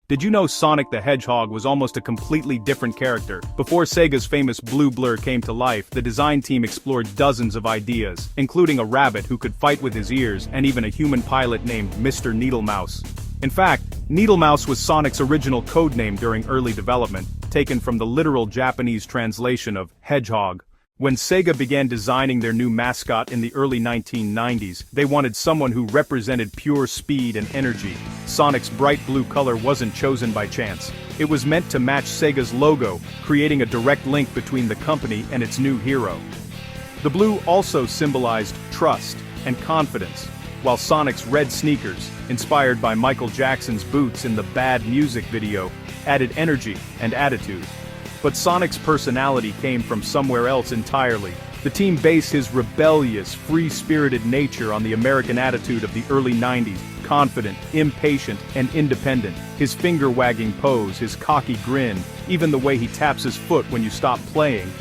Did you know Sonic the Hedgehog was almost a completely different character? Before Sega's famous blue blur came to life, the design team explored dozens of ideas, including a rabbit who could fight with his ears and even a human pilot named Mr. Needlemouse. In fact, Needlemouse was Sonic's original codename during early development, taken from the literal Japanese translation of Hedgehog. When Sega began designing their new mascot in the early 1990s, they wanted someone who represented pure speed and energy. Sonic's bright blue color wasn't chosen by chance. It was meant to match Sega's logo, creating a direct link between the company and its new hero. The blue also symbolized trust and confidence, while Sonic's red sneakers, inspired by Michael Jackson's boots in the Bad music video, added energy and attitude. But Sonic's personality came from somewhere else entirely. The team based his rebellious, free-spirited nature on the American attitude of the early 90s, confident, impatient, and independent. His finger-wagging pose, his cocky grin, even the way he taps his foot when you stop playing.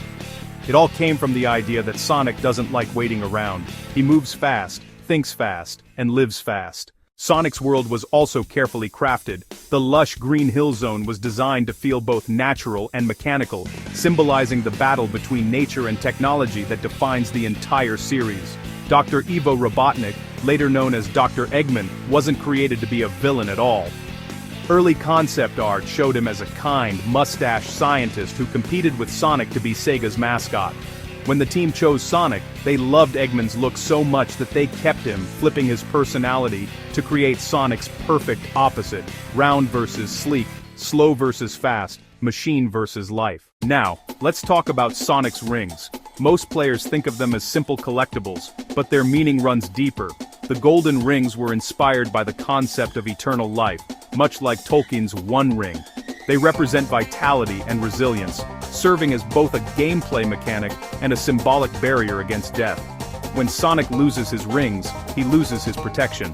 It all came from the idea that Sonic doesn't like waiting around. He moves fast, thinks fast, and lives fast. Sonic's world was also carefully crafted. The lush green hill zone was designed to feel both natural and mechanical, symbolizing the battle between nature and technology that defines the entire series. Dr. Ivo Robotnik, later known as Dr. Eggman, wasn't created to be a villain at all. Early concept art showed him as a kind, mustached scientist who competed with Sonic to be Sega's mascot. When the team chose Sonic, they loved Eggman's look so much that they kept him, flipping his personality to create Sonic's perfect opposite: round versus sleek, slow versus fast, machine versus life. Now, let's talk about Sonic's rings. Most players think of them as simple collectibles, but their meaning runs deeper. The golden rings were inspired by the concept of eternal life, much like Tolkien's One Ring. They represent vitality and resilience, serving as both a gameplay mechanic and a symbolic barrier against death. When Sonic loses his rings, he loses his protection.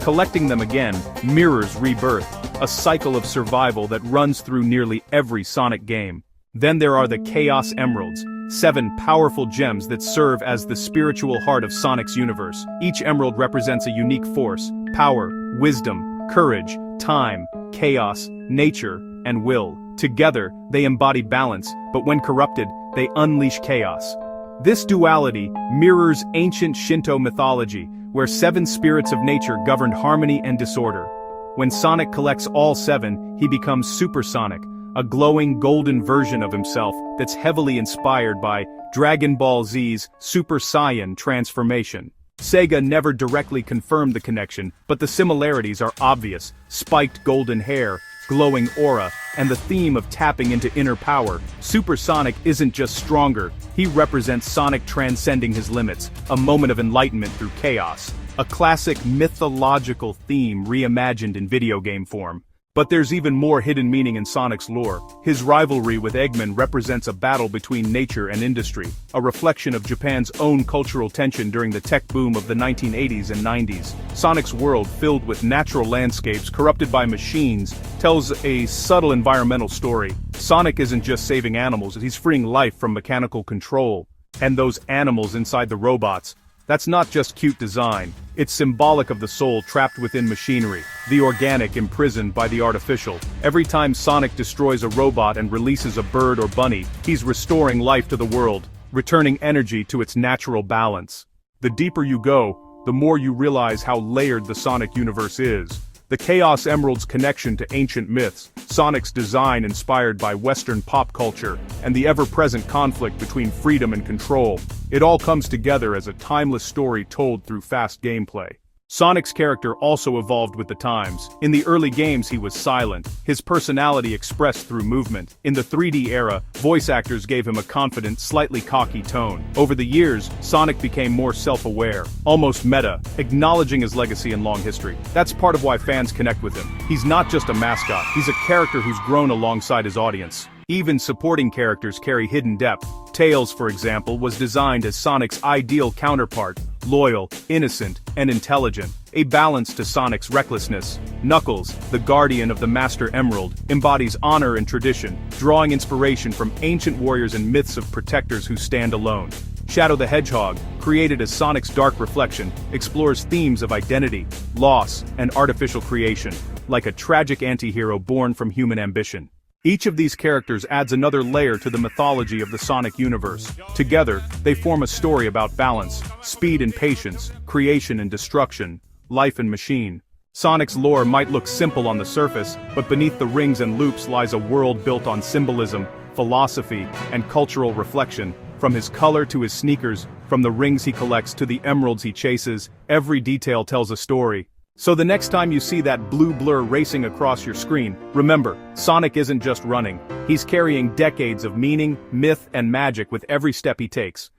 Collecting them again mirrors rebirth, a cycle of survival that runs through nearly every Sonic game. Then there are the Chaos Emeralds, 7 powerful gems that serve as the spiritual heart of Sonic's universe. Each emerald represents a unique force: power, wisdom, courage, time, chaos, nature, and will. Together, they embody balance, but when corrupted, they unleash chaos. This duality mirrors ancient Shinto mythology, where 7 spirits of nature governed harmony and disorder. When Sonic collects all 7, he becomes Super Sonic, a glowing golden version of himself that's heavily inspired by Dragon Ball Z's Super Saiyan transformation. Sega never directly confirmed the connection, but the similarities are obvious: spiked golden hair, glowing aura, and the theme of tapping into inner power. Super Sonic isn't just stronger, he represents Sonic transcending his limits, a moment of enlightenment through chaos. A classic mythological theme reimagined in video game form. But there's even more hidden meaning in Sonic's lore. His rivalry with Eggman represents a battle between nature and industry, a reflection of Japan's own cultural tension during the tech boom of the 1980s and 90s. Sonic's world, filled with natural landscapes corrupted by machines, tells a subtle environmental story. Sonic isn't just saving animals, he's freeing life from mechanical control. And those animals inside the robots, that's not just cute design, it's symbolic of the soul trapped within machinery, the organic imprisoned by the artificial. Every time Sonic destroys a robot and releases a bird or bunny, he's restoring life to the world, returning energy to its natural balance. The deeper you go, the more you realize how layered the Sonic universe is. The Chaos Emerald's connection to ancient myths, Sonic's design inspired by Western pop culture, and the ever-present conflict between freedom and control. It all comes together as a timeless story told through fast gameplay. Sonic's character also evolved with the times. In the early games he was silent, his personality expressed through movement. In the 3D era, voice actors gave him a confident, slightly cocky tone. Over the years, Sonic became more self-aware, almost meta, acknowledging his legacy and long history. That's part of why fans connect with him. He's not just a mascot, he's a character who's grown alongside his audience. Even supporting characters carry hidden depth. Tails, for example, was designed as Sonic's ideal counterpart, loyal, innocent, and intelligent, a balance to Sonic's recklessness. Knuckles, the guardian of the Master Emerald, embodies honor and tradition, drawing inspiration from ancient warriors and myths of protectors who stand alone. Shadow the Hedgehog, created as Sonic's dark reflection, explores themes of identity, loss, and artificial creation. like a tragic anti-hero born from human ambition. Each of these characters adds another layer to the mythology of the Sonic universe. Together, they form a story about balance, speed and patience, creation and destruction, life and machine. Sonic's lore might look simple on the surface, but beneath the rings and loops lies a world built on symbolism, philosophy, and cultural reflection. From his color to his sneakers, from the rings he collects to the emeralds he chases, every detail tells a story. So the next time you see that blue blur racing across your screen, remember, Sonic isn't just running. He's carrying decades of meaning, myth, and magic with every step he takes.